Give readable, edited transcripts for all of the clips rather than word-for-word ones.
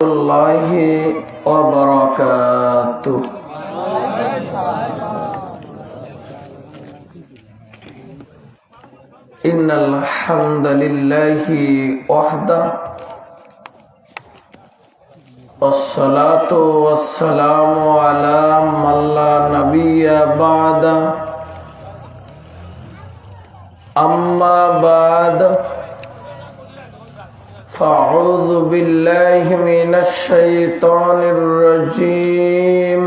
الله وبركاته. إن الحمد لله وحده والصلاة والسلام على من لا نبي بعده. أما بعد فأعوذ بالله من الشيطان الرجيم.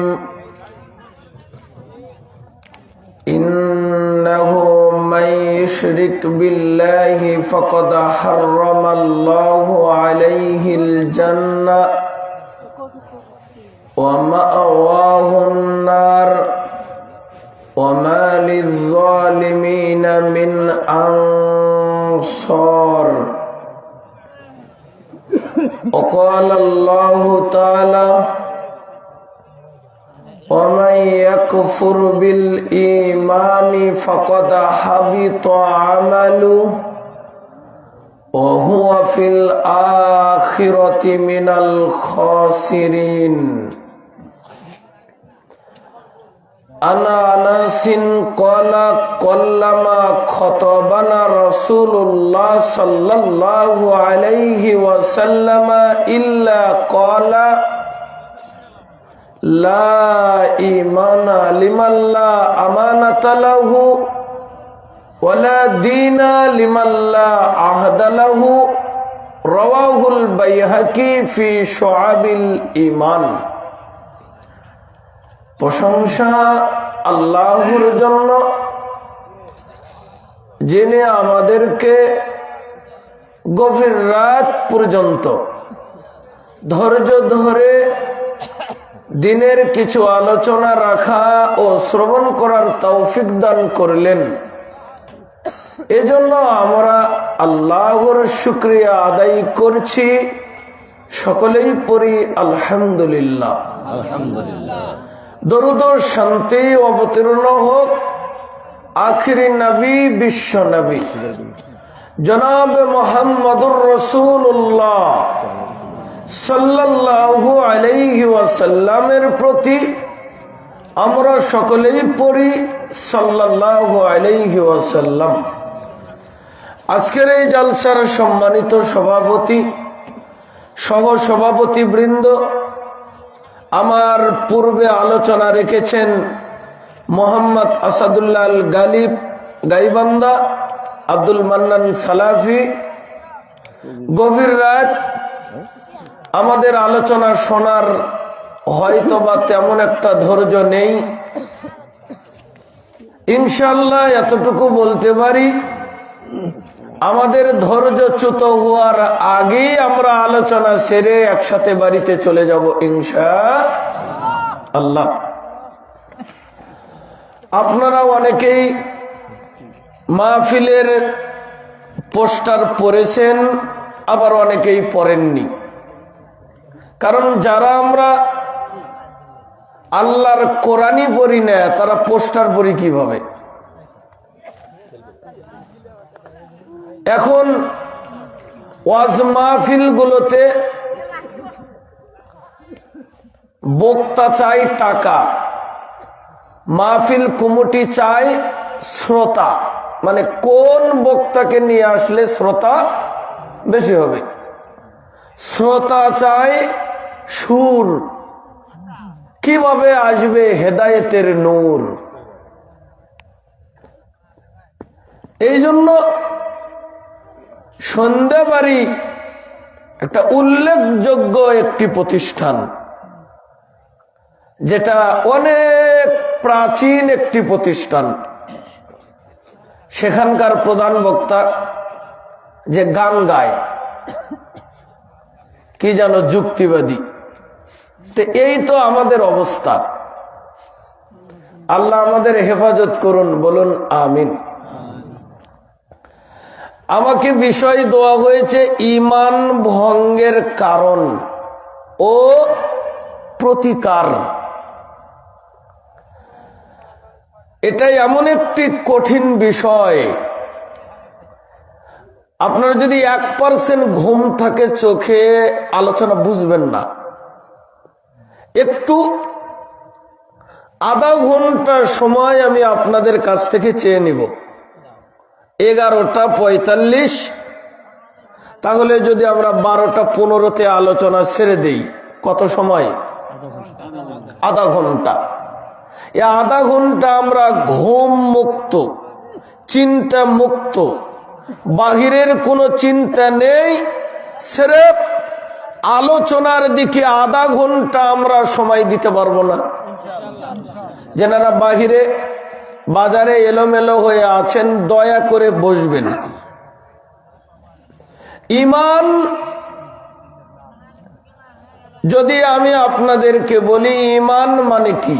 إنه من يشرك بالله فقد حرم الله عليه الجنة ومأواه النار وما للظالمين من أنصار. وقال الله تعالى: ومن يكفر بالإيمان فقد حبط عمله وهو في الآخرة من الخاسرين. عن أنس قال: قلما خطبنا رسول الله صلى الله عليه وسلم إلا قال: لا إيمان لمن لا أمانة له ولا دين لمن لا عهد له. رواه البيهقي في شعب الإيمان. প্রশংসা আল্লাহর জন্য, যিনি আমাদেরকে গভীর রাত পর্যন্ত ধৈর্য ধরে দিনের কিছু আলোচনা রাখা ও শ্রবণ করার তৌফিক দান করলেন। এজন্য আমরা আল্লাহর শুকরিয়া আদায় করছি। সকলেই পড়ি আলহামদুলিল্লাহ। আলহামদুলিল্লাহ। দরুদ ও শান্তি অবতীর্ণ হোক আখিরি নবী, বিশ্ব নবী জনাব মুহাম্মদুর রাসূলুল্লাহ সাল্লাল্লাহু আলাইহি ওয়াসাল্লামের প্রতি। আমরা সকলেই পড়ি সাল্লাল্লাহু আলাইহি ওয়াসাল্লাম। আজকের এই জালসার সম্মানিত সভাপতি, সহ সভাপতি বৃন্দ, আমার পূর্বে আলোচনা রেখেছেন মোহাম্মদ আসাদুল্লাহ আল গালিব গাইবান্ধা, আব্দুল মান্নান সালাফি। গভীর রাত আমাদের আলোচনা শোনার হয়তোবা তেমন একটা ধৈর্য নেই। ইনশাআল্লাহ এতটুকু বলতে পারি, আমাদের ধৈর্যচ্যুত হওয়ার আগেই আমরা আলোচনা সেরে একসাথে বাড়িতে চলে যাব ইনশাআল্লাহ। আপনারা অনেকেই মাহফিলের পোস্টার পড়েছেন, আবার অনেকেই পড়েননি। কারণ যারা আমরা আল্লাহর কোরআনই পড়ি না, তারা পোস্টার পড়ি কিভাবে? এখন ওয়াজ মাহফিল গুলোতে বক্তা চাই টাকা, মাহফিল কমিটি চাই শ্রোতা। মানে কোন বক্তাকে নিয়ে আসলে শ্রোতা বেশি হবে। শ্রোতা চাই সুর, কিভাবে আসবে হেদায়েতের নূর। এই জন্য সন্ধ্যাবাড়ি একটা উল্লেখযোগ্য একটি প্রতিষ্ঠান, যেটা অনেক প্রাচীন একটি প্রতিষ্ঠান। সেখানকার প্রধান বক্তা যে গান গায়, কি যেন যুক্তিবাদী। তো এই তো আমাদের অবস্থা। আল্লাহ আমাদের হেফাজত করুন, বলুন আমিন। আমাকে বিষয় দেওয়া হয়েছে ঈমান ভঙ্গের কারণ ও প্রতিকার। এটা এমন একটি কঠিন বিষয়, আপনার যদি 1% ঘুম থাকে চোখে, আলোচনা বুঝবেন না। একটু আধা ঘন্টা সময় আমি আপনাদের কাছ থেকে চেয়ে নিব। 11:45, তাহলে যদি আমরা 12:15-তে আলোচনা ছেড়ে দেই, কত সময়? আধা ঘন্টা। এই আধা ঘন্টা আমরা ঘুম মুক্ত, চিন্তা মুক্ত, বাহিরের কোনো চিন্তা নেই, সির্ফ আলোচনার দিকে আধা ঘন্টা আমরা সময় দিতে পারবো না। যারা বাহিরে বাজারে এলোমেলো হয়ে আছেন, দয়া করে বসবেন। ঈমান যদি আমি আপনাদেরকে বলি ঈমান মানে কি,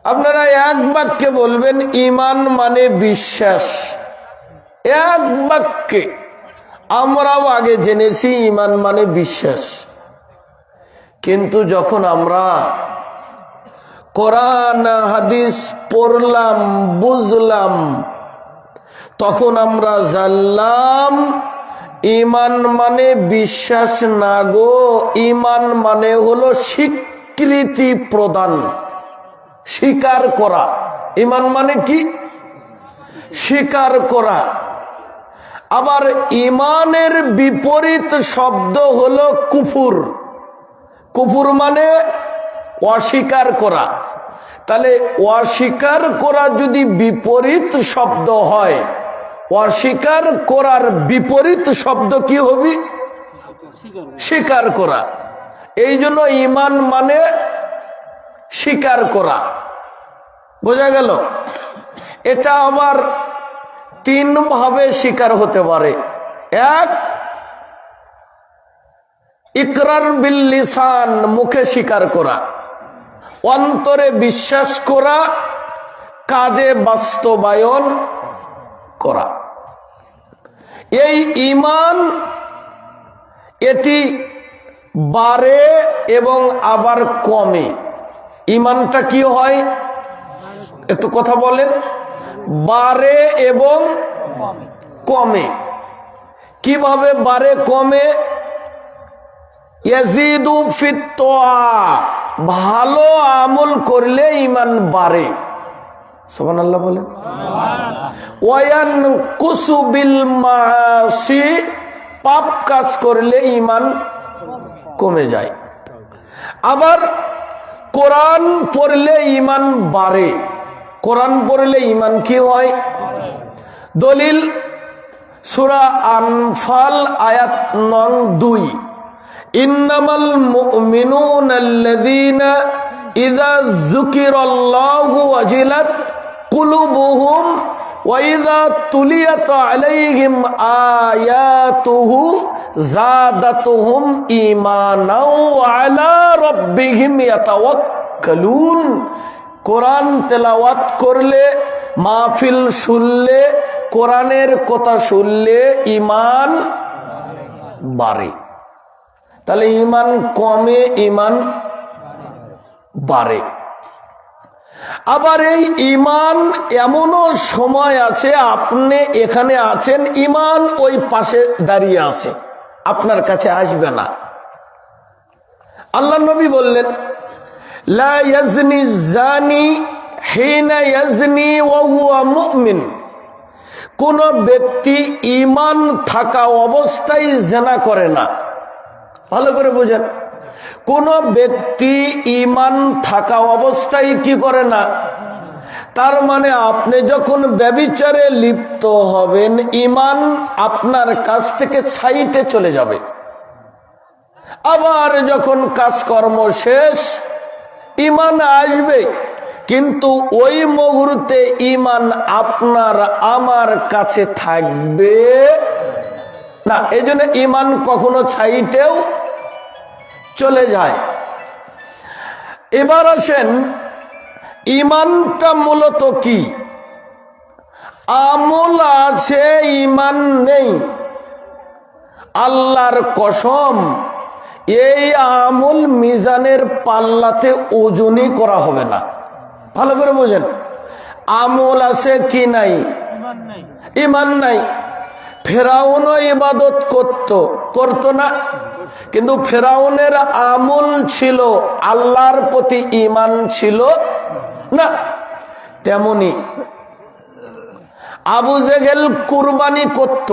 আপনারা এক বাক্যে বলবেন ঈমান মানে বিশ্বাস। এক বাক্যে। আমরাও আগে জেনেছি ঈমান মানে বিশ্বাস, কিন্তু যখন আমরা কোরআন হাদিস পড়লাম, বুঝলাম, তখন আমরা জানলাম ঈমান মানে বিশ্বাস না গো, ঈমান মানে হলো স্বীকৃতি প্রদান, স্বীকার করা। ঈমান মানে কি? স্বীকার করা। আবার ঈমানের বিপরীত শব্দ হলো কুফর। কুফর মানে অস্বীকার করা। তাহলে অস্বীকার করা যদি বিপরীত শব্দ হয়, অস্বীকার করার বিপরীত শব্দ কি হবে? স্বীকার করা। এই জন্য ঈমান মানে স্বীকার করা। বোঝা গেল? এটা আবার 3 ভাবে স্বীকার হতে পারে। এক, ইকরার বিল লিসান, মুখে স্বীকার করা, অন্তরে বিশ্বাস করা, কাজে বাস্তবায়ন করা। এই ঈমান এটি বাড়ে এবং আবার কমে। ঈমানটা কি হয় একটু কথা বলেন? বাড়ে এবং কমে। কিভাবে বাড়ে কমে? ইয়াজিদু ফিত তোয়া, ভালো আমল করলে ঈমান বাড়ে। সুবহানাল্লাহ বলেন। ওয়ায়ানকুসু বিল মাসি, পাপ কাজ করলে ঈমান কমে যায়। আবার কোরআন পড়লে ঈমান বাড়ে। কোরআন পড়লে ঈমান কি হয়? দলিল সূরা আনফাল আয়াত নং 2, ইন্নামাল মুমিনুনা আল্লাযীনা ইযা যুকিরাল্লাহু ওয়াজিলাত কুলুবুহুম ওয়া ইযা তুলিয়াত আলাইহিম আয়াতুহু যাদাতুহুম ঈমানাও ওয়া আলা রাব্বিহিম ইয়াতাওয়াক্কালুন। কোরআন তেলাওয়াত করলে, মাহফিল শুনলে, কোরআনের কথা শুনলে ঈমান বাড়ে। তাহলে ঈমান কমে, ঈমান বাড়ে। আবার এই ঈমান এমনও সময় আছে, আপনি এখানে আছেন, ঈমান ওই পাশে দাঁড়িয়ে আছে, আপনার কাছে আসবে না। আল্লাহ নবী বললেন, লা ইয়াজনি জানি হিনা ইয়াজনি ওয়া হুয়া মুমিন। কোন ব্যক্তি ঈমান থাকা অবস্থায় জিনা করে না। ভালো করে বুঝেন, কোন ব্যক্তি ঈমান থাকা অবস্থায় কি করে না। তার মানে আপনি যখন ব্যভিচারে লিপ্ত হবেন, ঈমান আপনার কাছ থেকে সাইটে চলে যাবে। আবার যখন কাজকর্ম শেষ, ঈমান আসবে, কিন্তু ওই মুহূর্তে ঈমান আপনার আমার কাছে থাকবে না। এই জন্য ঈমান কখনো ছাইটেও চলে যায়। এবার আসেন, ঈমানটা মূলত কি? আমল আছে, ঈমান নেই। আল্লাহর কসম, এই আমল মিজানের পাল্লাতে ওজনই করা হবে না। ভালো করে বোঝেন, আমল আছে কি নাই? ঈমান নাই। ফেরাউনও ইবাদত করতো না, কিন্তু ফেরাউনের আমল ছিল, আল্লাহর প্রতি ঈমান ছিল না। তেমনি আবু জেহেল কুরবানি করত,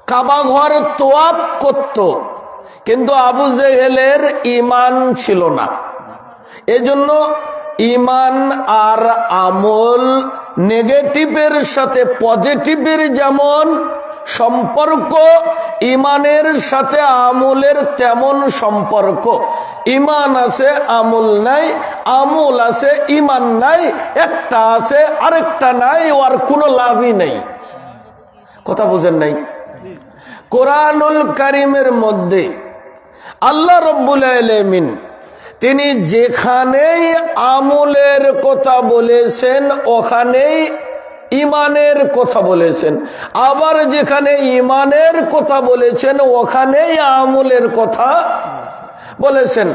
কাবা ঘর তোয়াফ করত, কিন্তু আবু জেহেলের ঈমান ছিল না। এজন্য ঈমান আর আমল নেগেটিভের সাথে পজিটিভের যেমন সম্পর্ক, ঈমানের সাথে আমলের তেমন সম্পর্ক। ঈমান আছে আমল নাই, আমল আছে ঈমান নাই, একটা আছে আরেকটা নাই, ওর কোনো লাভই নেই। কথা বুঝেন নাই? কোরআনুল কারীমের মধ্যে আল্লাহ রব্বুল আলামিন তিনি যেখানেই আমলের কথা বলেছেন ওখানেই ঈমানের কথা বলেছেন, আবার যেখানে ঈমানের কথা বলেছেন ওখানেই আমলের কথা বলেছেন।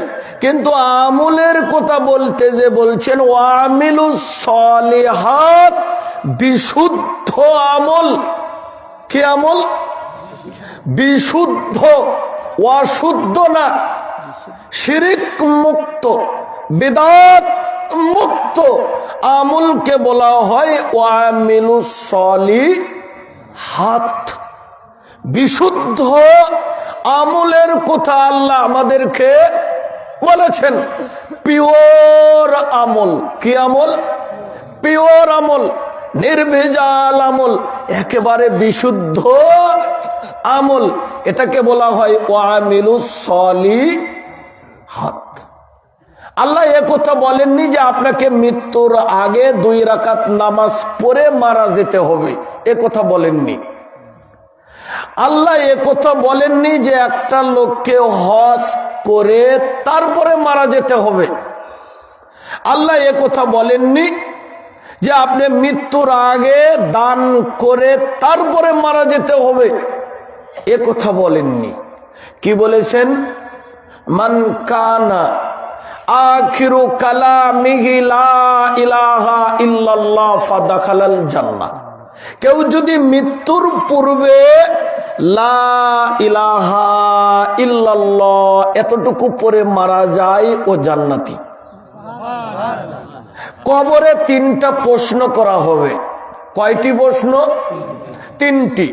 কিন্তু আমলের কথা বলতে যে বলছেন ওয়ামিলুস সলিহাত, বিশুদ্ধ আমল। কি আমল? বিশুদ্ধ, অশুদ্ধ না, শিরিক মুক্ত, বিদআত মুক্ত আমলকে বলা হয় ওয়ামিলুস সলিহাত। বিশুদ্ধ আমলের কথা আল্লাহ আমাদেরকে বলেছেন। পিওর আমল। কি আমল? পিওর আমল, নির্ভেজাল আমল, একেবারে বিশুদ্ধ আমল, এটাকে বলা হয় ওয়ামিলুস সলিহাত। আল্লাহ এ কথা বলেননি যে আপনাকে মৃত্যুর আগে 2 রাকাত নামাজ পড়ে মারা যেতে হবে, এ কথা বলেননি। আল্লাহ এ কথা বলেননি যে একটা লোককে হজ করে তারপরে মারা যেতে হবে। আল্লাহ এ কথা বলেননি যে আপনি মৃত্যুর আগে দান করে তারপরে মারা যেতে হবে, এ কথা বলেননি। কি বলেছেন? মান কানা আখিরু কালামিহি লা ইলাহা ইল্লাল্লাহ ফাদাখালাল জান্নাহ। কেউ যদি মৃত্যুর পূর্বে লা ইলাহা ইল্লাল্লাহ এতটুকু পরে মারা যায় ও জান্নাতি। কবরে 3টা প্রশ্ন করা হবে। কয়টি প্রশ্ন? 3টি।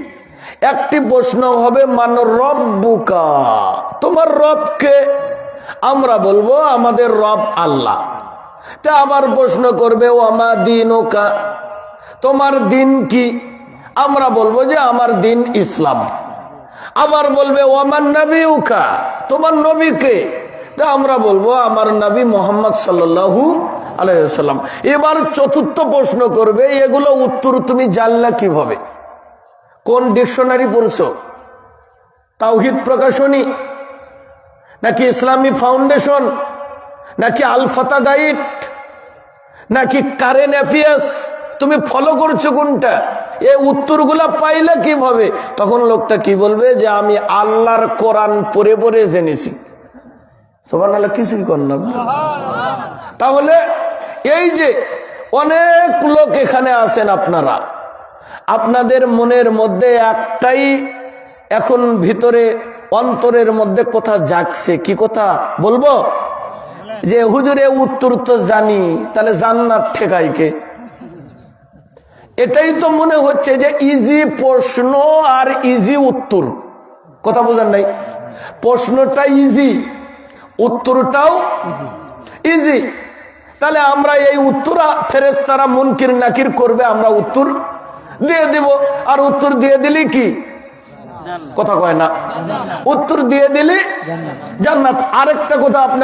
একটি প্রশ্ন হবে মান রব্বুকা, তোমার রব কে? আমরা বলবো আমাদের রব আল্লাহ। তা আবার প্রশ্ন করবে ওয়ামা দীনুকা, তোমার দিন কি? আমরা বলবো যে আমার দিন ইসলাম। আবার বলবে ওয়ামান নবিউকা, তোমার নবী কে? তা আমরা বলবো আমার নবী মুহাম্মদ সাল্লাল্লাহু আলাইহি ওয়াসাল্লাম। এবার চতুর্থ প্রশ্ন করবে, এগুলো উত্তর তুমি জানলা কিভাবে? কোন ডিকশনারি পড়ছো? তাওহীদ প্রকাশনী, নাকি ইসলামী ফাউন্ডেশন, নাকি আল ফাতা গাইড, নাকি কারেন্ট অ্যাফেয়ার্স? তুমি ফলো করছো কোনটা? এই উত্তরগুলা পাইলে কিভাবে? তখন লোকটা কি বলবে যে আমি আল্লাহর কোরআন পড়ে পড়ে জেনেছি। সুবহানাল্লাহ, কিছুই কর না। তাহলে এই যে অনেক লোক এখানে আছেন, আপনারা আপনাদের মনের মধ্যে একটাই এখন ভিতরে অন্তরের মধ্যে কথা জাগছে। কি কথা বলবো? যে হুজুরে উত্তর তো জানি, তাহলে জান্নাত ঠেকাই কে? এটাই তো মনে হচ্ছে যে ইজি প্রশ্ন আর ইজি উত্তর। কথা বোঝেন নাই? প্রশ্নটা ইজি, উত্তরটাও ইজি। তাহলে আমরা এই উত্তর ফেরেশতারা মুনকির নাকির করবে, আমরা উত্তর দিয়ে দিব। আর উত্তর দিয়ে দিলি কি? কথা কয় না, উত্তর দিয়ে দিলি জান্নাত। আরেকটা কথা আপনি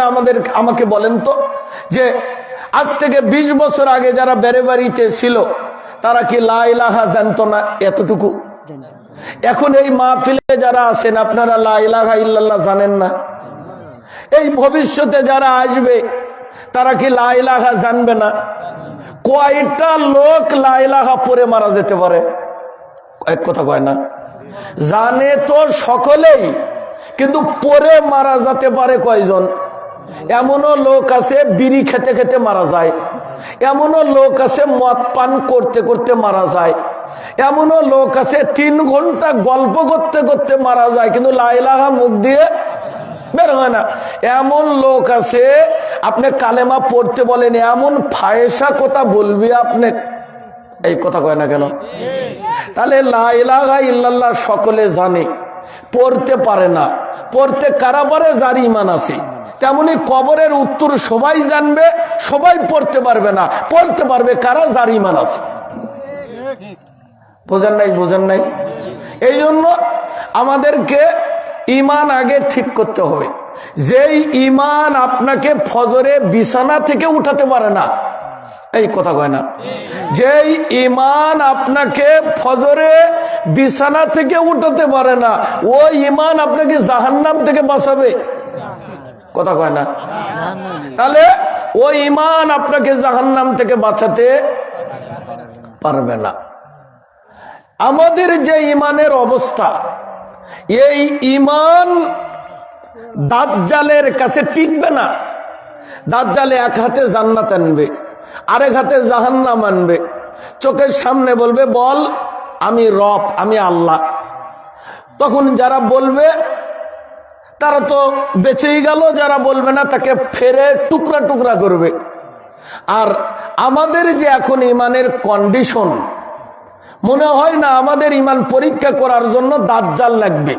আমাকে বলেন তো, যে আজ থেকে 20 বছর আগে যারা বেড়েবাড়িতে ছিল তারা কি লা ইলাহা জানতো না? এতটুকু। এখন এই মাহফিলে যারা আছেন আপনারা লা ইলাহা ইল্লাল্লাহ জানেন না? এই ভবিষ্যতে যারা আসবে তারা কি লা ইলাহা জানবে না? কয়টা লোক লা ইলাহা পড়ে মারা যেতে পারে? এক কথা কয় না। জানে তো সকলেই, কিন্তু পরে মারা যেতে পারে কয়জন? এমনও লোক আছে বিড়ি খেতে খেতে মারা যায়, এমনও লোক আছে মদ পান করতে করতে মারা যায়, এমনও লোক আছে 3 ঘন্টা গল্প করতে করতে মারা যায়, কিন্তু লা ইলাহা মুখ দিয়ে বের হয় না। এমন লোক আছে আপনি কালেমা পড়তে বলেন, এমন ফায়সা কথা বলবি আপনি, এই কথা কয় না কেন? তাহলে লা ইলাহা ইল্লাল্লাহ সকলে জানে, পড়তে পারে না। পড়তে কারা পারে? যার ইমান আছে। তেমনি কবরের উত্তর সবাই জানবে, সবাই পড়তে পারবে না। পড়তে পারবে কারা? যার ইমান আছে। বোঝেন নাই? বোঝেন নাই? এই জন্য আমাদেরকে ইমান আগে ঠিক করতে হবে। যেই ইমান আপনাকে ফজরে বিছানা থেকে উঠাতে পারে না, এই কথা কয় না, যেই ইমান আপনাকে ফজরে বিছানা থেকে উঠাতে পারে না, ওই ইমান আপনাকে জাহান্নাম থেকে বাঁচাবে, কথা কয় না। তাহলে ওই ইমান আপনাকে জাহান্নাম থেকে বাঁচাতে পারবে না। আমাদের যে ইমানের অবস্থা, এই ইমান দাজ্জালের কাছে টিকবে না। দাজ্জালে এক হাতে জান্নাত আনবে, আরেক হাতে জাহান্নাম আনবে, চোখের সামনে বলবে, বল আমি রব, আমি আল্লাহ। তখন যারা বলবে তারা তো বেঁচেই গেল, যারা বলবে না তাকে ফেরে টুকরা টুকরা করবে। আর আমাদের যে এখন ইমানের কন্ডিশন, মনে হয় না আমাদের ইমান পরীক্ষা করার জন্য দাজ্জাল লাগবে।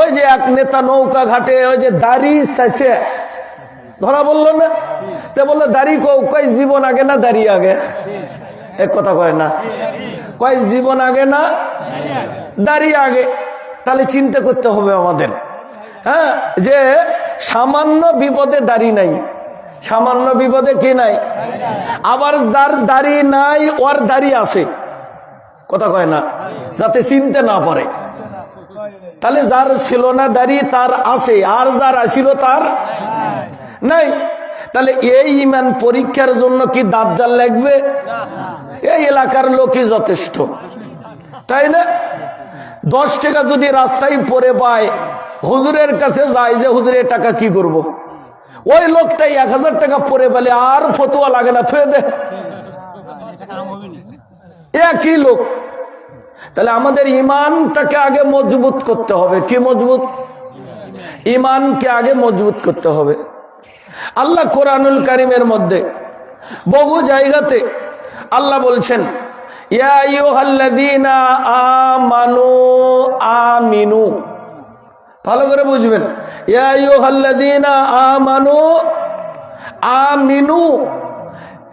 ওই যে এক নেতা নৌকা ঘাটে ওই যে দাড়ি চাইছে, ধরা বললো না, তে বললো দাড়ি কয় জীবন আগে না দাড়ি আগে, এক কথা কয় না, কয় জীবন আগে না দাড়ি আগে। তাহলে চিন্তা করতে হবে আমাদের, হ্যাঁ, যে সামান্য বিপদে দাড়ি নাই, সামান্য বিপদে কি নাই, আবার যার দাড়ি নাই ওর দাড়ি আছে, কথা কয় না, যাতে চিনতে না পারে। তাহলে যার ছিল না দাড়ি তার আছে, আর যার আসিল তার নাই। তাহলে এই ইমান পরীক্ষার জন্য কি দাজ্জাল লাগবে? এই এলাকার লোকই যথেষ্ট, তাই না? 10 টাকা যদি রাস্তায় পড়ে পায়, হুজুরের কাছে যায় যে হুজুরের টাকা কি করব, ওই লোকটাই 1000 টাকা পড়ে পেলে আর ফতোয়া লাগে না, থুয়ে দে, একই লোক। তাহলে আমাদের ইমানটাকে আগে মজবুত করতে হবে। কি মজবুত? ইমানকে আগে মজবুত করতে হবে। আল্লাহ কোরআনুল কারীমের মধ্যে বহু জায়গাতে আল্লাহ বলছেন, ইয়া আইয়ুহাল্লাযীনা আমানু আমিনু, ভালো করে বুঝবেন, ইয়া আইয়ুহাল্লাযীনা আমানু আমিনু,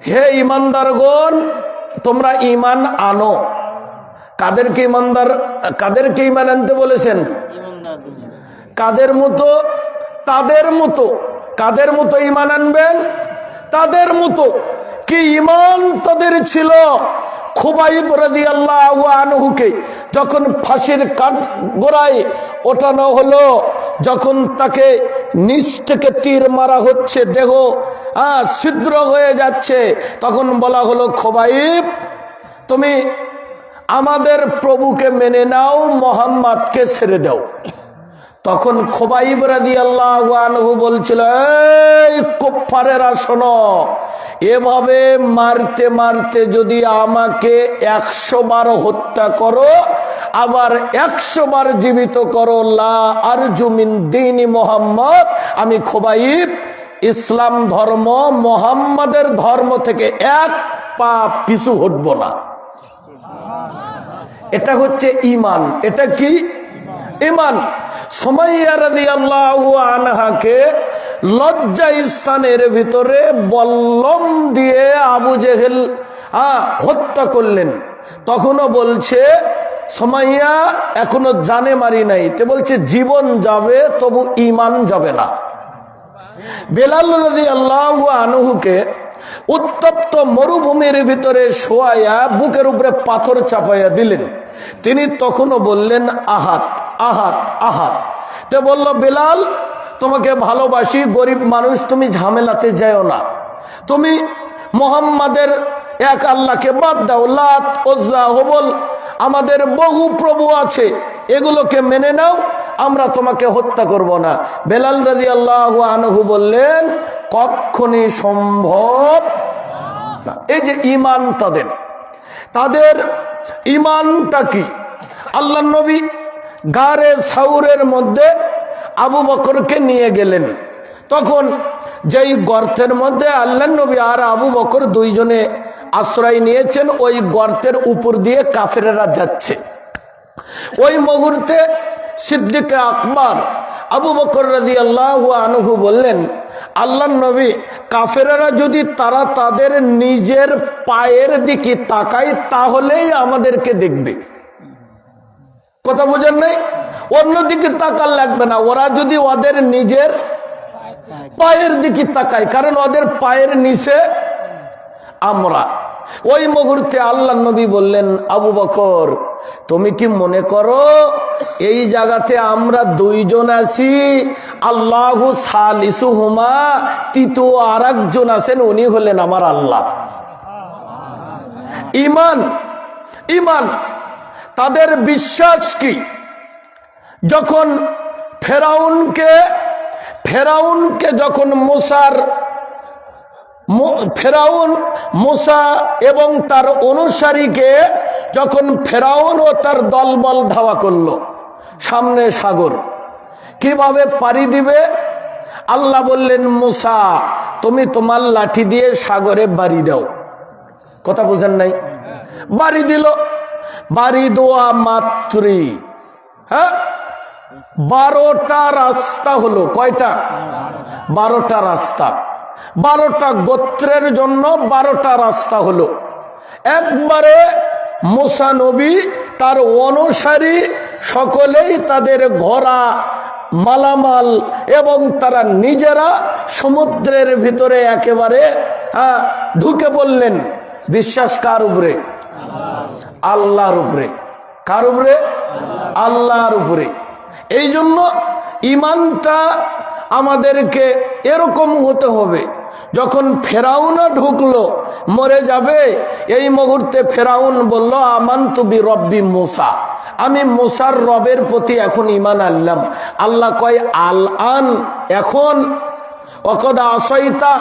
হে ঈমানদারগণ তোমরা ঈমান আনো। কাদেরকে ঈমানদার, কাদেরকে ঈমান আনতে বলেছেন? কাদের মতো? তাদের মতো। কাদের মতো ঈমান আনবেন? তাদের মতো। কি ঈমান তাদের ছিল? খুবাইব রাদিয়াল্লাহু আনহুকে যখন ফাঁসির কাঠগড়ায় ওঠানো হলো, যখন তাকে নিচ থেকে তীর মারা হচ্ছে, দেহ ছিদ্র হয়ে যাচ্ছে, তখন বলা হলো, খুবাইব তুমি আমাদের প্রভুকে মেনে নাও, মুহাম্মদকে ছেড়ে দাও। তখন খুবাইব রাদিয়াল্লাহু আনহু বলছিল, এই কুফারেরা শোনো, এভাবে মারতে মারতে যদি আমাকে 100 বার হত্যা করো, আবার 100 বার জীবিত করো, লা আরজু মিন দীনি মুহাম্মদ, আমি খুবাইব ইসলাম ধর্ম মুহাম্মাদের ধর্ম থেকে 1 পা পিছু হটব না। এটা হচ্ছে ঈমান। এটা কি? ঈমান। সুমাইয়া রাদিয়াল্লাহু আনহাকে লজ্জা স্থানের ভিতরে বল্লম দিয়ে আবু জেহেল হত্যা করলেন। তখনও বলছে সুমাইয়া এখনো জানে মারি নাই, তে বলছে জীবন যাবে তবু ঈমান যাবে না। বেলাল রাদিয়াল্লাহু আনহুকে উত্তপ্ত মরুভূমির ভিতরে শোয়াইয়া বুকের উপরে পাথর চাপাইয়া দিলেন। তিনি তখনও বললেন, আহাত আহাত আহাত। তে বলল, বেলাল তোমাকে ভালোবাসি, গরিব মানুষ, তুমি ঝামেলাতে যাও না, তুমি মুহাম্মাদের এক আল্লাহকে বাদ দাও, লাত উজ্জা হুবল আমাদের বহু প্রভু আছে, এগুলোকে মেনে নাও, আমরা তোমাকে হত্যা করব না। বেলাল রাদিয়াল্লাহু আনহু বললেন, কখনই সম্ভব না। এই যে ঈমান তাদের, তাদের ইমানটা কি? আল্লাহ নবী গারে সাউরের মধ্যে আবু বকরকে নিয়ে গেলেন। তখন যেই গর্তের মধ্যে আল্লাহ নবী আর আবু বকর দুইজনে আশ্রয় নিয়েছেন, ওই গর্তের উপর দিয়ে কাফেরেরা যাচ্ছে। ওই মুহূর্তে সিদ্দিক আকবর আবু বকর রাদিয়াল্লাহু আনহু বললেন, আল্লাহ নবী, কাফেরেরা যদি তারা তাদের নিজের পায়ের দিকে তাকায় তাহলেই আমাদেরকে দেখবে। কথা বুঝেন নাই? অন্যদিকে তাকার লাগবে না, ওরা যদি ওদের নিজের পায়ের দিকে তাকায়, কারণ ওদের পায়ের নিচে আমরা। ওই মুহূর্তে আল্লাহ নবী বললেন, আবু বকর, তুমি কি মনে করো এই জায়গাতে আমরা দুইজন আছি, আল্লাহু সালিসুহুমা, তৃতীয় আর একজন আছেন, উনি হলেন আমার আল্লাহ? ইমান ইমান তাদের বিশ্বাস কি? যখন ফেরাউনকে যখন ফেরাউন মুসা এবং তার অনুসারীকে যখন ফেরাউন ও তার দলবল ধাওয়া করলো, সামনে সাগর, কিভাবে পাড়ি দিবে? আল্লাহ বললেন, মুসা, তুমি তোমার লাঠি দিয়ে সাগরে বাড়ি দাও। কথা বুঝেন নাই? বাড়ি দিল। বাড়ি দেওয়া মাত্রই 12টা রাস্তা হলো। কয়টা? 12টা রাস্তা। 12টা গোত্রের জন্য 12টা রাস্তা হলো। একবারে মুসা নবী, তার অনুসারী সকলেই তাদের ঘোড়া, মালামাল এবং তারা নিজেরা সমুদ্রের ভিতরে একেবারে ঢুকে পড়লেন। বিশ্বাস কার উপরে? আল্লাহর উপরে। কার উপরে? আল্লাহর উপরে। এই জন্য ইমানটা আমাদেরকে এরকম হতে হবে। যখন ফেরাউনও ঢুকলো, মরে যাবে, এই মুহূর্তে ফেরাউন বলল, আমানতু বিরব্বি মুসা, আমি মুসার রবের প্রতি এখন ঈমান আনলাম। আল্লাহ কয়, আল আন, এখন, ওয়াকাদ আসাইতা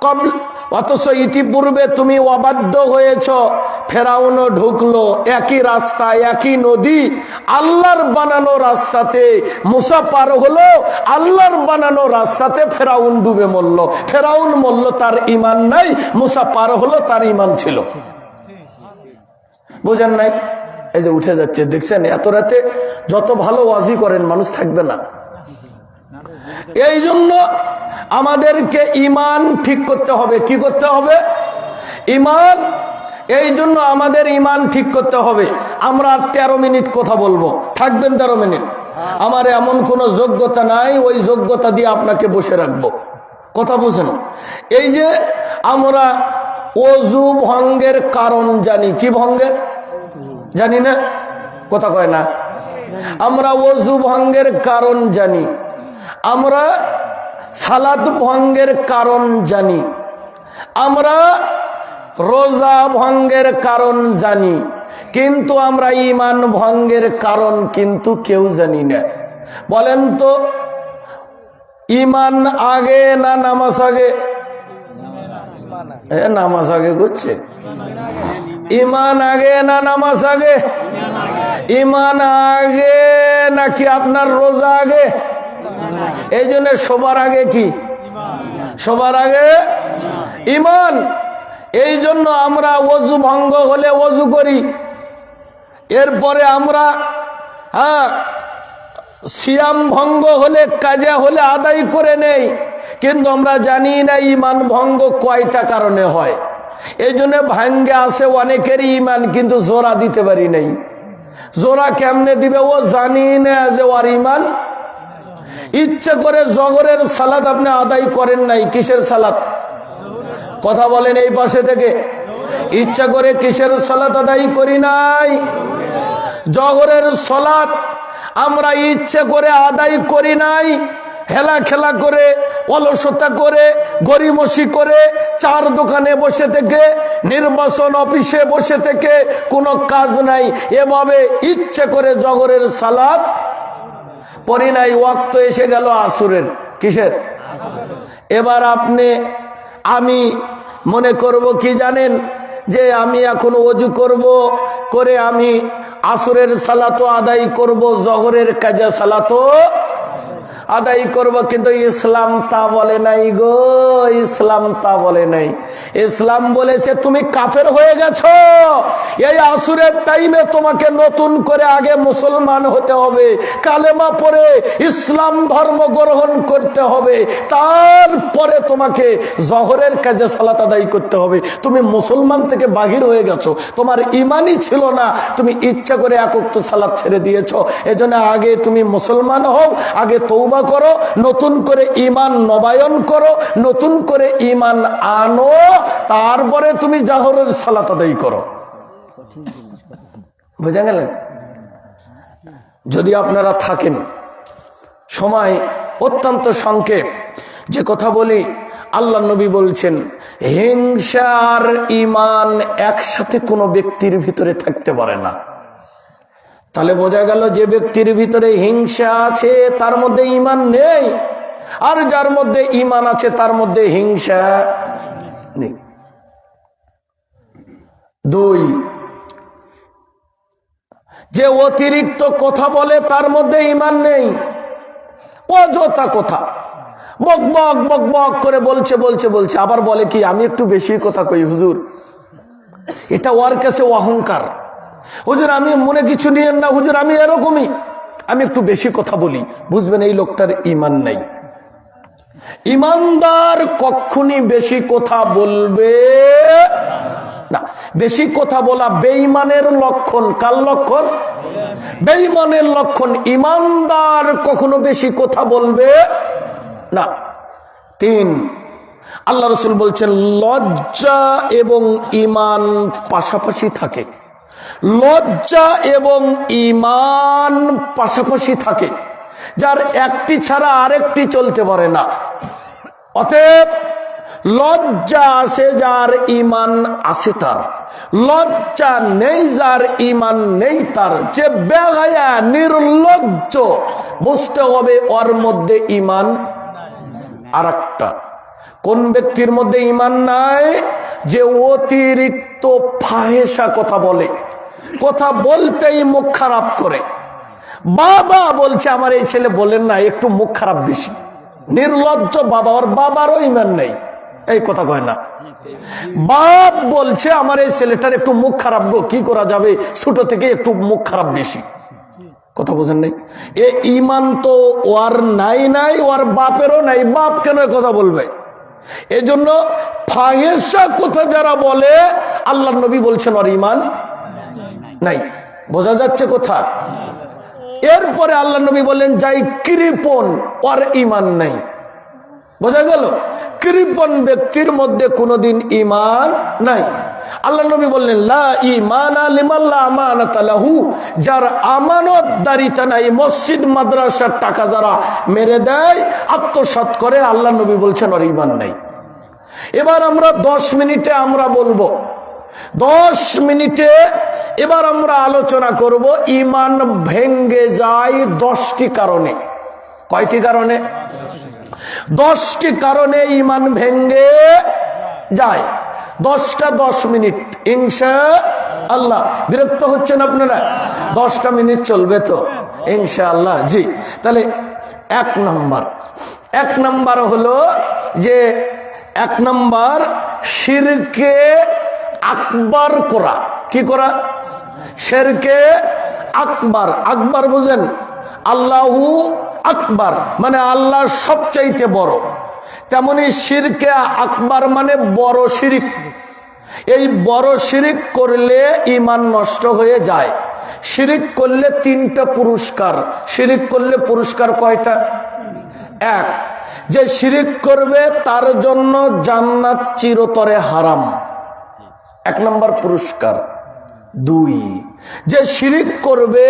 কবল, অথচ ইতিপূর্বে তুমি অবাধ্য হয়েছ। ফেরাউনও ঢুকলো, একই রাস্তা, একই নদী, আল্লাহর বানানো রাস্তাতে মুসা পার হলো, আল্লাহর বানানো রাস্তাতে ফেরাউন ডুবে মরল। ফেরাউন মরল, তার ঈমান নাই, মুসা পার হলো, তার ঈমান ছিল। বুঝেন নাই? এই যে উঠে যাচ্ছে, দেখছেন? এত রাতে যত ভালো ওয়াজি করেন মানুষ থাকবে না। এই জন্য আমাদেরকে ঈমান ঠিক করতে হবে। কি করতে হবে? ঈমান। এই জন্য আমাদের ঈমান ঠিক করতে হবে। আমরা 13 মিনিট কথা বলবো, থাকবেন 13 মিনিট। আমার এমন কোনো যোগ্যতা নাই ওই যোগ্যতা দিয়ে আপনাকে বসে রাখবো। কথা বুঝেন? এই যে আমরা ওযু ভঙ্গের কারণ জানি। কি ভঙ্গের? জানি না? কথা কয় না। আমরা ওযু ভঙ্গের কারণ জানি, আমরা সালাত ভঙ্গের কারণ জানি, আমরা রোজা ভঙ্গের কারণ জানি, কিন্তু আমরা ঈমান ভঙ্গের কারণ কিন্তু কেউ জানি না। বলেন তো, ঈমান আগে না নামাজ আগে? নামাজ আগে করছে। ঈমান আগে না নামাজ আগে? ঈমান আগে নাকি আপনার রোজা আগে? এই জন্য সবার আগে কি? সবার আগে ঈমান। এই জন্য আমরা ওযু ভঙ্গ হলে ওযু করি, এরপরে আমরা সিয়াম ভঙ্গ হলে, কাজা হলে আদায় করে নেই, কিন্তু আমরা জানি না ঈমান ভঙ্গ কয়টা কারণে হয়। এই জন্য ভাঙ্গে আসে অনেকেরই ঈমান, কিন্তু জোড়া দিতে পারি নাই। জোড়া কেমনে দিবে ও জানি না যে ওর ঈমান। ইচ্ছে করে জোহরের সালাত আপনি আদায় করেন নাই। কিসের সালাত? কথা বলেন এই পাশে থেকে। ইচ্ছা করে কিসের সালাত আদায় করি নাই? জোহরের সালাত আমরা ইচ্ছে করে আদায় করি নাই। হেলা খেলা করে, অলসতা করে, গরিমসি করে, চার দোকানে বসে থেকে, নির্বাচন অফিসে বসে থেকে, কোনো কাজ নাই, এভাবে ইচ্ছে করে জোহরের সালাত পড়ি নাই। ওয়াক্ত এসে গেল আসরের। কিসের? এবার আমি মনে করব কি জানেন, যে আমি এখন ওযু করব, করে আমি আসরের সালাতও আদায় করব, জোহরের কাজা সালাতও আদায় করব, কিন্তু ইসলাম তা বলে নাই গো, ইসলাম তা বলে নাই। ইসলাম বলেছে তুমি কাফের হয়ে গেছো, এই আসরের টাইমে তোমাকে নতুন করে আগে মুসলমান হতে হবে, কালেমা পড়ে ইসলাম ধর্ম গ্রহণ করতে হবে, তারপরে তোমাকে জোহরের কাজে সালাত আদায় করতে হবে। তুমি মুসলমান থেকে বাহির হয়ে গেছো, তোমার ইমানই ছিল না, তুমি ইচ্ছা করে এক ওয়াক্ত সালাত ছেড়ে দিয়েছো। এজন্য আগে তুমি মুসলমান হও, আগে তওবা করো, নতুন করে ঈমান নবায়ন করো, নতুন করে ঈমান আনো, তারপরে তুমি জোহরের সালাত আদায় করো। বুঝা গেলেন? যদি আপনারা থাকেন, সময় অত্যন্ত সংক্ষেপ, যে কথা বলি, আল্লাহ নবী বলছেন হিংসা আর ঈমান একসাথে কোনো ব্যক্তির ভিতরে থাকতে পারে না। তাহলে বোঝা গেল যে ব্যক্তির ভিতরে হিংসা আছে তার মধ্যে ঈমান নেই, আর যার মধ্যে ঈমান আছে তার মধ্যে হিংসা নেই। 2, যে অতিরিক্ত কথা বলে তার মধ্যে ঈমান নেই, অযথা কথা বক বক বক বক করে বলছে বলছে বলছে, আবার বলে কি আমি একটু বেশি কথা কই হুজুর, এটা ওর কাছে অহংকার। হুজুর আমি মনে কিছু নিয়েন না, হুজুর আমি এরকমই, আমি একটু বেশি কথা বলি, বুঝবেন এই লোকটার ঈমান নাই। ঈমানদার কখনই বেশি কথা বলবে না। বেশি কথা বলা বেঈমানের লক্ষণ। কার লক্ষণ? বেঈমানের লক্ষণ। ঈমানদার কখনো বেশি কথা বলবে না। 3, আল্লাহ রাসূল বলছেন লজ্জা এবং ঈমান পাশাপাশি থাকে। লজ্জা এবং ঈমান পাশাপাশি থাকে, যার একটি ছাড়া আরেকটি চলতে পারে না। অতএব লজ্জা আছে যার ঈমান আছে তার, লজ্জা নেই যার ঈমান নেই তার। যে বেগায়া নির্লজ্জ, বুঝতে হবে ওর মধ্যে ঈমান আরেকটা। কোন ব্যক্তির মধ্যে ঈমান নাই? যে অতিরিক্ত ফাহেসা কথা বলে, কথা বলতেই মুখ খারাপ করে। বাবা বলছে আমার এই ছেলে, বলেন না একটু মুখ খারাপ বেশি, নির্লজ্জ বাবা, ওর বাবারও ঈমান নেই, এই কথা কয় না। বাপ বলছে আমার এই ছেলেটার একটু মুখ খারাপ গো, কি করা যাবে, ছোট থেকে একটু মুখ খারাপ বেশি। কথা বোঝেন নাই? এ ঈমান তো ওর নাই, নাই ওর বাপেরও নাই, বাপ কেন কথা বলবে? এজন্য ফাহেসা কথা যারা বলে, আল্লাহর নবী বলছেন ওর ঈমান নাই। বোঝা যাচ্ছে কথা? এরপরে আল্লাহর নবী বললেন যাই কৃপণ, ওর ঈমান নাই। বোঝা গেল? কৃপণ ব্যক্তির মধ্যে কোনোদিন ঈমান নাই। আল্লাহ নবী বললেন লা ঈমানা লিমান লা আমানাতা লাহু, যার আমানতদারিতা নাই, মসজিদ মাদ্রাসার টাকা যারা মেরে দেয়, আত্মসাৎ করে, আল্লাহ নবী বলছেন ওর ঈমান নাই। এবার আমরা 10 মিনিটে আমরা বলবো, 10 মিনিটে এবার আমরা আলোচনা করব ঈমান ভেঙ্গে যায় 10টি কারণে। কয়টি কারণে? 10টি কারণে ঈমান ভেঙ্গে যায়। 10টা 10 মিনিট ইনশাআল্লাহ। বিরক্ত হচ্ছেন আপনারা? 10টা মিনিট চলবে তো ইনশাআল্লাহ? জি। তাহলে 1 নম্বর হলো যে 1 নম্বর শিরকে আকবার করা। কি করা? শিরকে আকবার। আকবার বুঝেন? আল্লাহু আকবার মানে আল্লাহ সবচাইতে বড়, তেমনি শিরকে আকবার মানে বড় শিরিক। এই বড় শিরিক করলে ঈমান নষ্ট হয়ে যায়। শিরিক করলে 3টা পুরস্কার। শিরিক করলে পুরস্কার কয়টা? 1, যে শিরিক করবে তার জন্য জান্নাত চিরতরে হারাম, 1 নম্বর পুরস্কার। 2, যে শিরিক করবে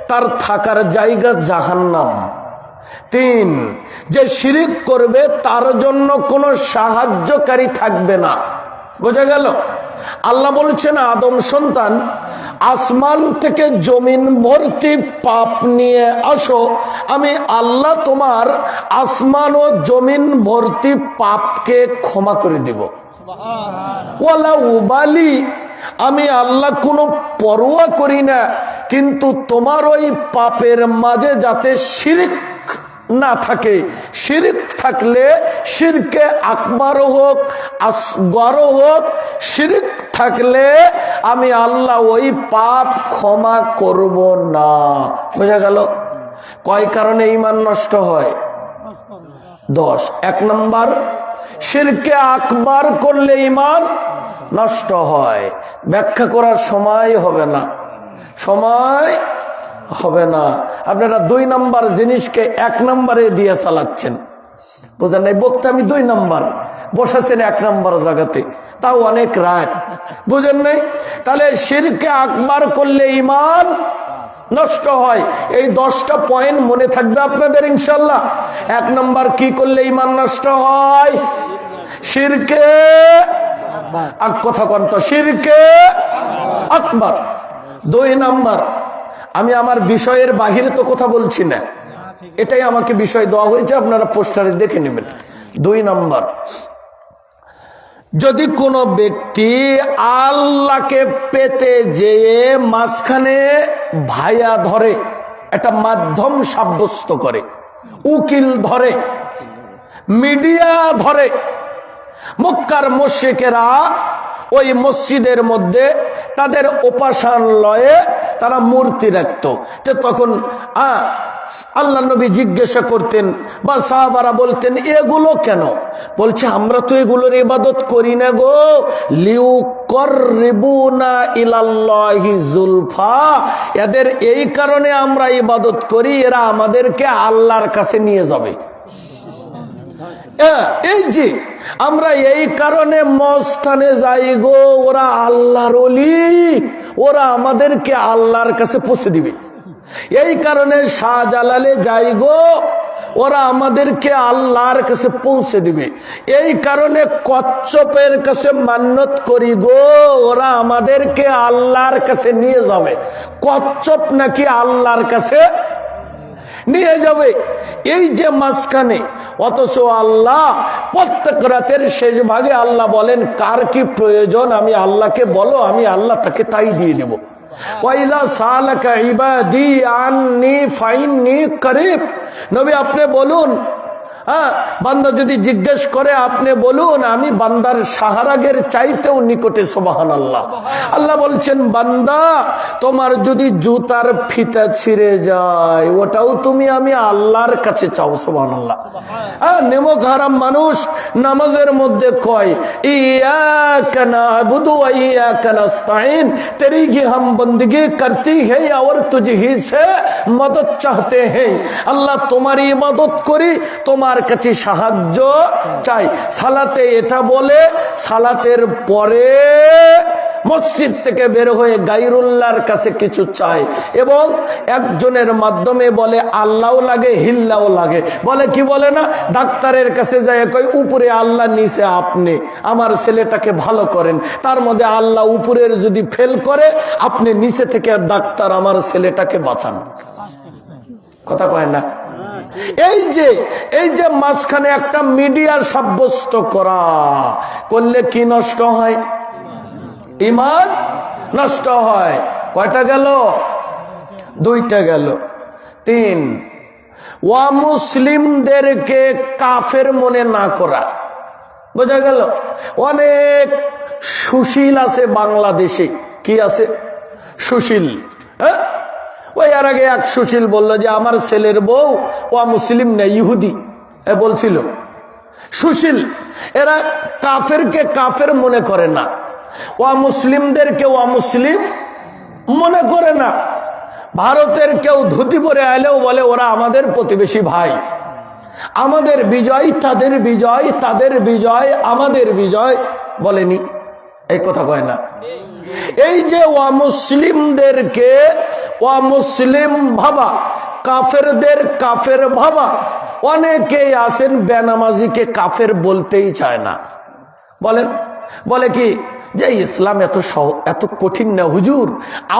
তার থাকার জায়গা জাহান্নাম। 3, যে শিরিক করবে তার জন্য কোনো সাহায্যকারী থাকবে না। বোঝা গেল? আল্লাহ বলছেন আদম সন্তান, আসমান থেকে জমিন ভর্তি পাপ নিয়ে আসো, আমি আল্লাহ তোমার আসমান ও জমিন ভর্তি পাপকে ক্ষমা করে দেব। ওয়ালা উবালি, আমি আল্লাহ কোনো পরোয়া করি না, কিন্তু তোমার ওই পাপের মাঝে যাতে শিরক না থাকে। শিরক থাকলে শিরকে আকবার হোক আসগর হোক, শিরক থাকলে আমি আল্লাহ ওই পাপ ক্ষমা করব না। বোঝা গেল? কয় কারণে ঈমান নষ্ট হয়? 10। 1 নম্বর, শিরকে আকবার করলে ঈমান নষ্ট হয়। ব্যাখ্যা করার সময় হবে না, সময় হবে না। আপনারা 2 নম্বর জিনিসকে 1 নম্বরে দিয়ে চালাচ্ছেন। বোঝেন নাই? বক্তা আমি 2 নম্বর বসাছেন 1 নম্বর জায়গাতে, তাও অনেক রাত। বুঝেন নাই? তাহলে শিরকে আকবার করলে ঈমান নষ্ট হয়। এই 10টা পয়েন্ট মনে থাকবে আপনাদের ইনশাল্লাহ। 1 নম্বর কি করলে ঈমান নষ্ট হয়? শিরকে কথা কন্ত, শিরকে আকবার। 2 নম্বর, আমি আমার বিষয়ের বাহিরে তো কথা বলছি না, এটাই আমাকে বিষয় দেওয়া হয়েছে, আপনারা পোস্টারে দেখে নেবেন। 2 নম্বর, যদি কোনো ব্যক্তি আল্লাহকে পেতে যেয়ে মাঝখানে ভায়া ধরে, একটা মাধ্যম সাব্যস্ত করে, উকিল ধরে, মিডিয়া ধরে। মক্কার মুশরিকেরা ওই মসজিদের মধ্যে তাদের উপাসনালয়ে তারা মূর্তি রাখতো। তখন আল্লাহ নবী জিজ্ঞাসা করতেন বা সাহাবারা বলতেন, এগুলো কেন? বলছে, আমরা তো এগুলোর ইবাদত করি না গো, লিউকররিবুনা ইলাল্লাহি যুলফা, এদের এই কারণে আমরা ইবাদত করি, এরা আমাদেরকে আল্লাহর কাছে নিয়ে যাবে। এই যে আমরা এই কারণে মস্তানে যাই গো, ওরা আল্লাহর ওলি, ওরা আমাদেরকে আল্লাহর কাছে পৌঁছে দিবে। এই কারণে শাহজালালে যাই গো, ওরা আমাদেরকে আল্লাহর কাছে পৌঁছে দিবে। এই কারণে কচ্ছপের কাছে মান্নত করি গো, ওরা আমাদেরকে আল্লাহর কাছে নিয়ে যাবে। কচ্ছপ নাকি আল্লাহর কাছে নিয়ে যাবে। এই যে মাঝখানে, অথচ আল্লাহ প্রত্যেক রাতের শেষ ভাগে আল্লাহ বলেন, কার কি প্রয়োজন আমি আল্লাহকে বলো, আমি আল্লাহ তাকে তাই দিয়ে দেব। ওয়াইদা সালাকা ইবাদি আন্নি ফাইন্নি করিব, নবী আপনি বলুন, বান্দা যদি জিজ্ঞেস করে আপনি বলুন, আমি বান্দার সাহারাগের চাইতেও নিকটে। সুবহানাল্লাহ। আল্লাহ বলছেন, বান্দা তোমার যদি জুতার ফিতা ছিঁড়ে যায়, ওটাও তুমি আমি আল্লাহর কাছে চাও। সুবহানাল্লাহ। নেমক হারাম মানুষ নামাজের মধ্যে কয়, ইয়্যাকা না'বুদু ওয়া ইয়্যাকা নাস্তাঈন, তেরি কি হাম বন্দগি করতি হ্যায় और तुझही से मदद चाहते हैं। আল্লাহ তোমার ইবাদত করি, তোমার কাছে সাহায্য চাই। সালাতে এটা বলে, সালাতের পরে মসজিদ থেকে বের হয়ে গায়রুল্লাহর কাছে কিছু চাই, এবং একজনের মাধ্যমে বলে আল্লাহও লাগে হিল্লাও লাগে। বলে কি বলে না, ডাক্তারের কাছে যায় কই উপরে আল্লাহ নিচে আপনি, আমার ছেলেটাকে ভালো করেন। তার মধ্যে আল্লাহ উপরের যদি ফেল করে, আপনি নিচে থেকে ডাক্তার আমার ছেলেটাকে বাঁচান। কথা কয় না? এই যে মাঝখানে একটা মিডিয়া সাব্যস্ত করা করলে কি নষ্ট হয়? ঈমান নষ্ট হয়। কয়টা গেল? 2টা গেল। 3, ওয়া মুসলিমদেরকে কাফের মনে না করা। বোঝা গেল? অনেক সুশীল আছে বাংলাদেশে। কি আছে? সুশীল। ওই আর আগে এক সুশীল বলল যে আমার ছেলের বউ ওয়া মুসলিম না, ইহুদি বলছিল। সুশীল এরা কাফেরকে কাফের মনে করে না, ওয়া মুসলিমদেরকে ওয়া মুসলিম মনে করে না। ভারতের কেউ ধুতি পরে আইলেও বলে ওরা আমাদের প্রতিবেশী ভাই, আমাদের বিজয় তাদের বিজয়, তাদের বিজয় আমাদের বিজয়। বলেনি? এই কথা কয় না? এই যে ওয়া মুসলিমদেরকে ওয়া মুসলিম ভাবা, কাফেরদের কাফের ভাবা। অনেকেই আছেন বেনামাজিকে কাফের বলতেই চায় না। বলেন, বলে কি যে ইসলাম এত কঠিন না হুজুর,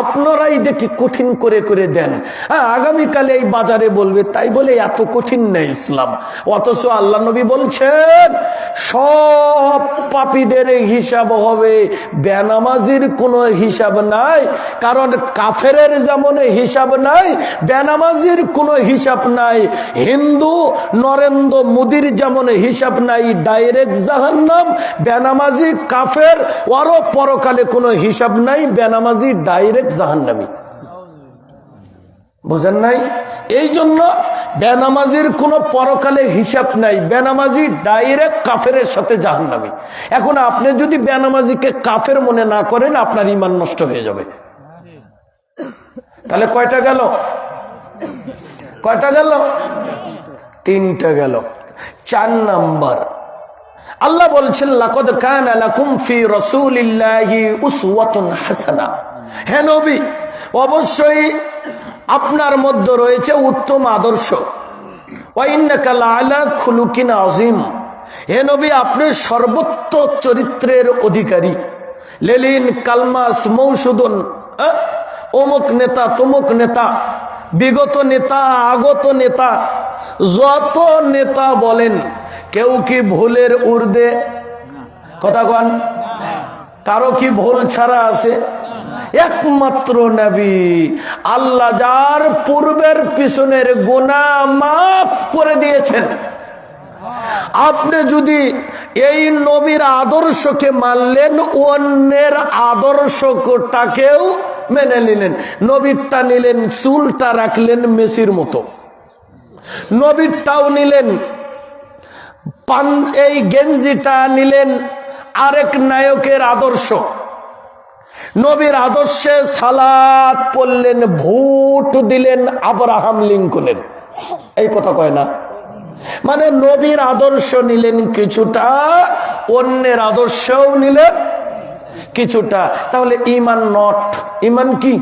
আপনারাই দেখি কঠিন করে করে দেন। হ্যাঁ, আগামীকালে এই বাজারে বলবে তাই বলে এত কঠিন না ইসলাম। অথচ আল্লাহ নবী বলছেন সব পাপীদের হিসাব হবে, বেনামাজির কোনো হিসাব নাই। কারণ কাফেরের যেমন হিসাব নাই, বেনামাজির কোনো হিসাব নাই। হিন্দু নরেন্দ্র মোদির যেমন হিসাব নাই, ডাইরেক্ট জাহান্নাম, বেনামাজি কাফের ওরও পরকালে কোনো হিসাব নাই, বেনামাজি ডাইরেক্ট জাহান্নামী। বুঝেন নাই? এই জন্য বেনামাজির কোনো পরকালে হিসাব নাই, বেনামাজি ডাইরেক্ট কাফের সাথে জাহান্নামী। এখন আপনি যদি বেনামাজিকে কাফের মনে না করেন, আপনার ঈমান নষ্ট হয়ে যাবে। তাহলে কয়টা গেল? কয়টা গেল? তিনটা গেল। 4 নাম্বার, আল্লাহ বলছেন লাকাদ কানা লাকুম ফি রাসূলিল্লাহি উসওয়াতুন হাসানাহ। হে নবী, অবশ্যই আপনার মধ্যে রয়েছে উত্তম আদর্শ। ওয়া ইন্নাকা লাআলা খুলুকিন আযীম। হে নবী, আপনি সর্বোচ্চ চরিত্রের অধিকারী। লেলিন কালমাস মৌসুদন, অমুক নেতা তমুক নেতা, বিগত নেতা আগত নেতা, যত নেতা বলেন, কেউ কি ভুলের ঊর্ধ্বে? কথা কন, কারো কি ভুল ছাড়া আছে? একমাত্র নবী আল্লাহ যার পূর্বের পিছনের গুনাহ মাফ করে দিয়েছেন। আপনি যদি এই নবীর আদর্শকে মানলেন, অন্যের আদর্শটাকেও মেনে নিলেন। নবীরটা নিলেন, চুলটা রাখলেন মেসির মতো। নবীরটাও নিলেন, এই গেঞ্জিটা নিলেন আরেক নায়কের আদর্শ। নবীর আদর্শে সালাত পড়লেন, ভোট দিলেন আব্রাহাম লিঙ্কনের। এই কথা কয় না? মানে নবীর আদর্শ নিলেন কিছুটা, অন্যের আদর্শও নিলেন কিছুটা। তাহলে ঈমান নট, ঈমান কি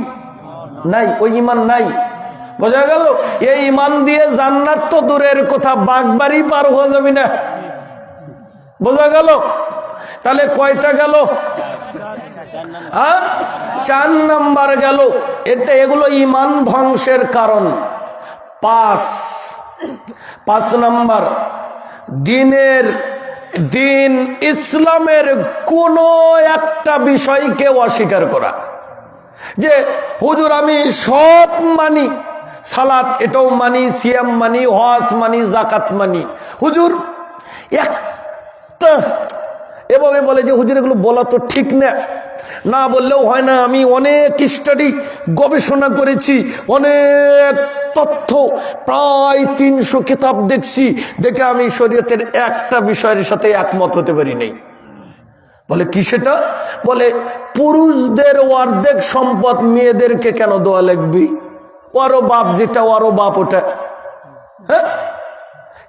নাই? ওই ঈমান নাই। বোঝা গেল? এই ঈমান দিয়ে জান্নাত তো দূরের কথা, বাগবাড়ি পার হয়ে যাবি না। বোঝা গেল? তাহলে কয়টা গেল? 4 নাম্বার গেল। এগুলো ঈমান ধ্বংসের কারণ। 5 নাম্বার, দিন ইসলামের কোন একটা বিষয়কে অস্বীকার করা। যে হুজুর আমি সব মানি, সালাত এটাও মানি, সিয়াম মানি, হজ মানি, যাকাত মানি, হুজুর একটা এভাবে বলে যে হুজুর এগুলো বলা তো ঠিক না, না বললেও হয় না। আমি অনেক স্টাডি গবেষণা করেছি, অনেক তথ্য, প্রায় 300 কিতাব দেখছি, দেখে আমি শরীয়তের একটা বিষয়ের সাথে একমত হতে পারি নাই। বলে কি সেটা? বলে পুরুষদের অর্ধেক সম্পদ মেয়েদেরকে কেন দেওয়া লাগবে? ওরও বাপ যেটা, ওরও বাপ ওটা। হ্যাঁ,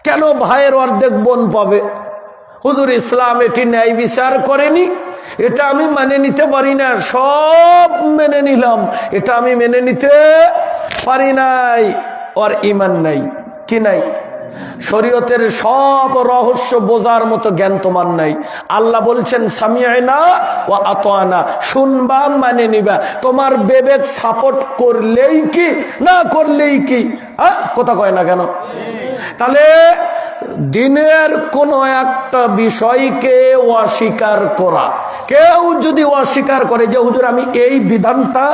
কেন ভাইয়ের অর্ধেক বোন পাবে? হুজুর ইসলাম এটি ন্যায় বিচার করেনি, এটা আমি মেনে নিতে পারি না। সব মেনে নিলাম, এটা আমি মেনে নিতে পারি নাই। ওর ঈমান নাই। কি নাই? শরীয়তের সব রহস্য বোঝার মতো জ্ঞান তোমার নাই। আল্লাহ বলছেন সামিআনা ওয়া আতানা, শুনবা মানে নিবা। তোমার বিবেক সাপোর্ট করলেই কি, না করলেই কি? কথা কয় না কেন? তাহলে দিনের কোন একটা বিষয়কে অস্বীকার করা, কেউ যদি অস্বীকার করে যে হুজুর আমি এই বিধানটা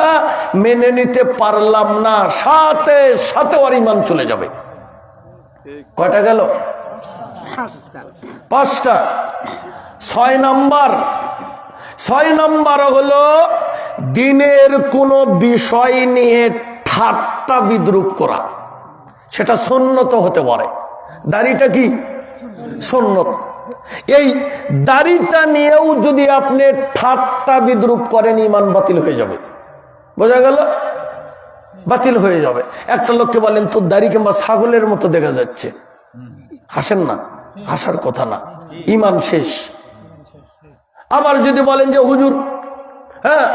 মেনে নিতে পারলাম না, সাথে সাথে ওর ঈমান চলে যাবে। কয়টা গেল? 5টা। 6 নাম্বার হলো দিনের কোন বিষয় নিয়ে ঠাট্টা বিদ্রুপ করা। সেটা সুন্নত হতে পারে। দাড়িটা কি সুন্নত? এই দাড়িটা নিয়েও যদি আপনি ঠাট্টা বিদ্রুপ করেন, ঈমান বাতিল হয়ে যাবে। বোঝা গেল? বাতিল হয়ে যাবে। একটা লোককে বলেন তোর দাড়ি কিংবা ছাগলের মতো দেখা যাচ্ছে, হাসেন না, হাসার কথা না, ঈমান শেষ। আবার যদি বলেন যে হুজুর হ্যাঁ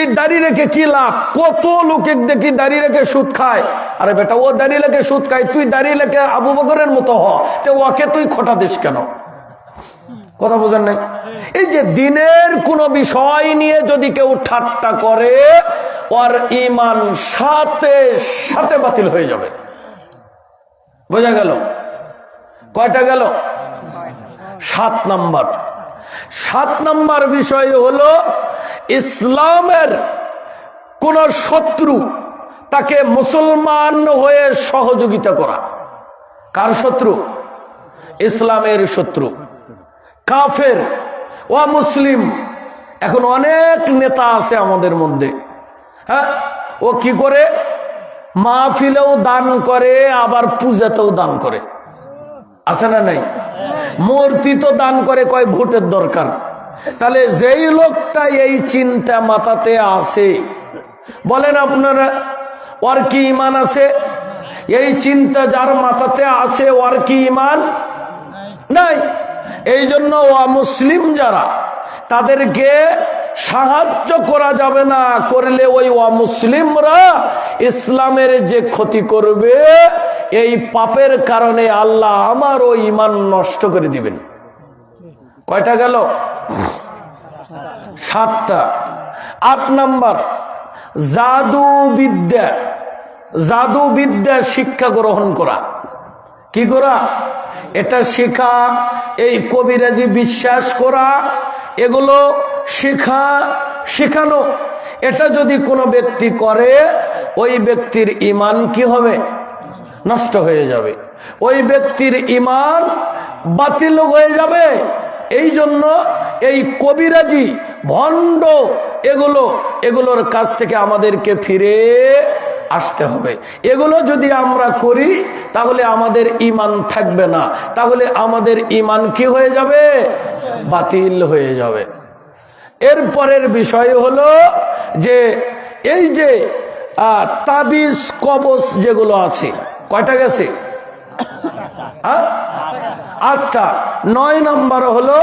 এই দাড়ি রেখে কি লাভ? কত লোকে দেখি দাড়ি রেখে সুদ খায়। আরে বেটা, ও দাড়ি রেখে সুদ খায়, তুই দাড়ি রেখে আবু বকরের মতো হ, তো ওকে তুই খোটা দিস কেন? কথা বোঝেন নাই? এই যে দিনের কোন বিষয় নিয়ে যদি কেউ ঠাট্টা করে, ওর ঈমান সাথে সাথে বাতিল হয়ে যাবে। বোঝা গেল? কয়টা গেল? 7 নাম্বার। 7 নাম্বার বিষয় হলো ইসলামের কোন শত্রু তাকে মুসলমান হয়ে সহযোগিতা করা। কার শত্রু? ইসলামের শত্রু, কাফের ও মুসলিম। এখন অনেক নেতা আছে আমাদের মধ্যে, হ্যাঁ, ও কি করে? মাহফিলেও দান করে, আবার পূজাতেও দান করে, আছে না নাই? মূর্তি তো দান করে, কয় ভোটের দরকার। তাহলে যেই লোকটা এই চিন্তা মাথাতে আছে, বলেন আপনারা ওর কি ঈমান আছে? এই চিন্তা যার মাথাতে আছে, ওর কি ঈমান নাই? এই জন্য অমুসলিম যারা, তাদেরকে সাহায্য করা যাবে না। করলে ওই অমুসলিমরা ইসলামের যে ক্ষতি করবে, এই পাপের কারণে আল্লাহ আমার ওই ঈমান নষ্ট করে দিবেন। কয়টা গেল? 7টা। 8 নাম্বার, জাদুবিদ্যা। জাদুবিদ্যা শিক্ষা গ্রহণ করা। কি করা? এটা শেখা, এই কবিরাজি বিশ্বাস করা, এগুলো শেখানো। এটা যদি কোনো ব্যক্তি করে, ওই ব্যক্তির ঈমান কি হবে? নষ্ট হয়ে যাবে। ওই ব্যক্তির ঈমান বাতিল হয়ে যাবে। এই জন্য এই কবিরাজি, ভণ্ড, এগুলোর কাছ থেকে আমাদেরকে ফিরে আসতে হবে। এগুলো যদি আমরা করি, তাহলে আমাদের ঈমান থাকবে না, তাহলে আমাদের ঈমান কি হয়ে যাবে? বাতিল হয়ে যাবে। এরপরের বিষয় হলো যে এই যে তাবিজ কবজ যেগুলো আছে, কয়টা গেছে? 8টা। 9 নম্বর হলো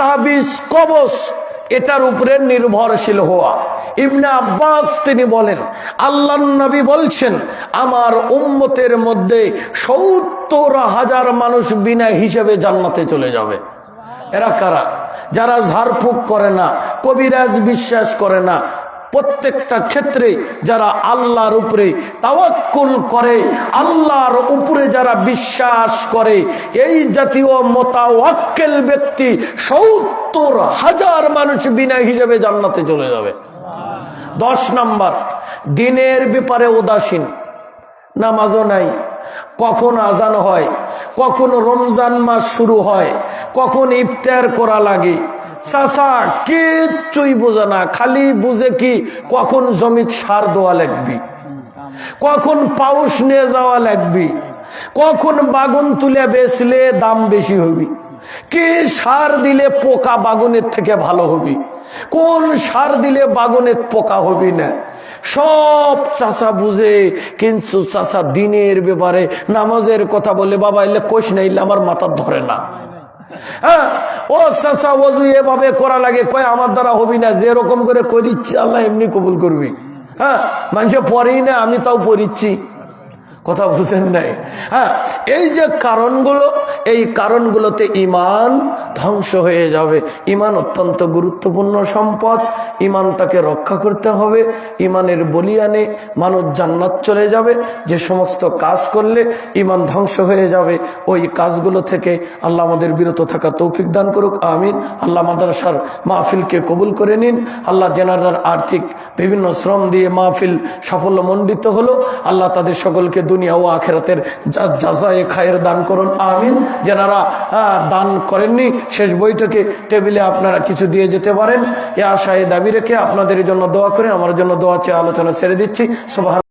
তাবিজ কবজ, এটার উপরে নির্ভরশীল হওয়া। ইবনে আব্বাস তিনি বলেন, আল্লাহর নবী বলছেন, আমার উম্মতের মধ্যে 70,000 মানুষ বিনা হিসেবে জান্নাতে চলে যাবে। এরা কারা? যারা ঝাড়ফুঁক করে না, কবিরাজ বিশ্বাস করে না, প্রত্যেকটা ক্ষেত্রে যারা আল্লাহর উপরে তাওয়াক্কুল করে, আল্লাহর উপরে যারা বিশ্বাস করে, এই জাতীয় মোতাওয়াক্কিল ব্যক্তি 70,000 মানুষ বিনা হিসেবে জান্নাতে চলে যাবে। 10 নাম্বার, দিনের ব্যাপারে উদাসীন। নামাজও নাই, কখন আজান হয়, কখন রমজান মাস শুরু হয়, কখন ইফতার করা লাগে, চাচা কিচ্ছুই বোঝে না। খালি বুঝে কি কখন জমিত সার দেওয়া লাগবি, কখন পাউস নিয়ে যাওয়া লাগবি, কখন বাগুন তুলে বেচলে দাম বেশি হবি, কি সার দিলে পোকা বাগুনের থেকে ভালো হবি, কোন সার দিলে বাগুনের পোকা হবি না, সব চাচা বুঝে। কিন্তু চাচা দিনের ব্যাপারে, নামাজের কথা বলে, বাবা এলে কোষ না, এলে আমার মাথা ধরে না। হ্যাঁ, ও চাচা ওযু এভাবে করা লাগে, কয় আমার দ্বারা হবি না, যেরকম করে করিচ্ছি আল্লাহ এমনি কবুল করবি। হ্যাঁ, মানুষে পড়েই না, আমি তাও পড়িচ্ছি। কথা বুঝেন নাই? হ্যাঁ, এই যে কারণগুলো, এই কারণগুলোতে ঈমান ধ্বংস হয়ে যাবে। ঈমান অত্যন্ত গুরুত্বপূর্ণ সম্পদ, ঈমানটাকে রক্ষা করতে হবে। ঈমানের বলিয়ানে মানুষ জান্নাত চলে যাবে। যে সমস্ত কাজ করলে ঈমান ধ্বংস হয়ে যাবে, ওই কাজগুলো থেকে আল্লাহ আমাদের বিরত থাকা তৌফিক দান করুক, আমিন। আল্লাহ মাদ্রাসার মাহফিলকে কবুল করে নিন। আল্লাহ জেনারেল আর্থিক বিভিন্ন শ্রম দিয়ে মাহফিল সাফল্যমণ্ডিত হলো, আল্লাহ তাদের সকলকে দুনিয়া ও আখিরাতের জাযায়ে খায়ের দান করুন, আমিন। যারা দান করেননি, শেষ বৈঠকে টেবিলে আপনারা কিছু দিয়ে যেতে পারেন, এ আশায় দাবি রেখে আপনাদের জন্য দোয়া করে, আমার জন্য দোয়া চেয়ে আলোচনা ছেড়ে দিচ্ছি। সুবহান